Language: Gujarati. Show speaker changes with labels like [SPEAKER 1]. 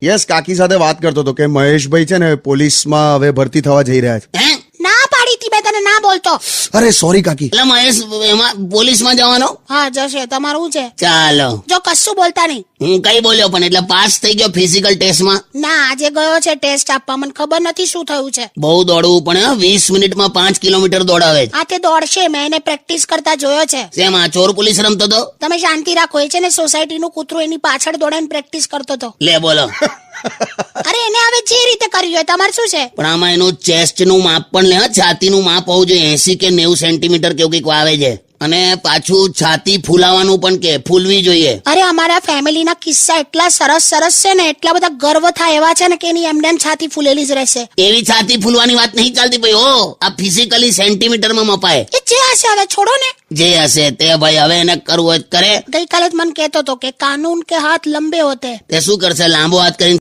[SPEAKER 1] યસ, કાકી સાથે વાત કરતો હતો કે મહેશભાઈ છે ને પોલીસમાં હવે ભરતી થવા જઈ રહ્યા છે.
[SPEAKER 2] હે
[SPEAKER 3] ના પાડી હતી મેં તને ના બોલતો.
[SPEAKER 1] અરે સોરી કાકી.
[SPEAKER 2] એટલે મહેશ એમાં પોલીસમાં જવાનો?
[SPEAKER 3] હા જશે, તમારું છે.
[SPEAKER 2] ચાલો,
[SPEAKER 3] જો કશું બોલતા નહીં.
[SPEAKER 2] હું કઈ બોલ્યો પણ એટલે પાસ થઈ ગયો ફિઝિકલ ટેસ્ટમાં?
[SPEAKER 3] ના, આજે ગયો છે ટેસ્ટ આપવા, મને ખબર નથી શું થયું છે.
[SPEAKER 2] બહુ દોડવું પણ 20 મિનિટમાં 5 કિલોમીટર દોડાવે છે.
[SPEAKER 3] આ તે દોડશે, મેં એને પ્રેક્ટિસ કરતા જોયો છે.
[SPEAKER 2] શેમાં ચોર પોલીસ રમતો હતો?
[SPEAKER 3] તમે શાંતિ રાખો, એ છે ને સોસાયટીનું કૂતરું એની પાછળ દોડાઈને પ્રેક્ટિસ કરતો હતો.
[SPEAKER 2] લે બોલો.
[SPEAKER 3] અરે એને હવે જે રીતે કર્યું હોય, તમારે શું છે?
[SPEAKER 2] પણ આમાં એનું ચેસ્ટ નું માપ પણ લે, છાતીનું માપ હોવું જોઈએ. 80 કે 90 સેન્ટીમીટર કેવું કંઈક આવે છે. અને પાછું છાતી ફૂલાવાનું પણ કે ફૂલવી જોઈએ.
[SPEAKER 3] અરે અમારા ફેમિલીના કિસ્સા એટલા સરસ સરસ છે ને, એટલા બધા ગર્વ થાય એવા છે ને કે એની એમને એમ છાતી ફૂલેલી જ રહેશે.
[SPEAKER 2] એવી છાતી ફૂલવાની વાત નહીં ચાલતી ભાઈ. ઓ આ ફિઝિકલી સેન્ટીમીટરમાં મપાય.
[SPEAKER 3] એ જે હશે હવે છોડો ને.
[SPEAKER 2] જે હશે તે ભાઈ, હવે એને કરવું હોય તો કરે.
[SPEAKER 3] ગઈકાલે જ મને કહેતો હતો કે કાનૂન કે હાથ લંબે હોતે.
[SPEAKER 2] તે શું કરશે? લાંબો હાથ કરીને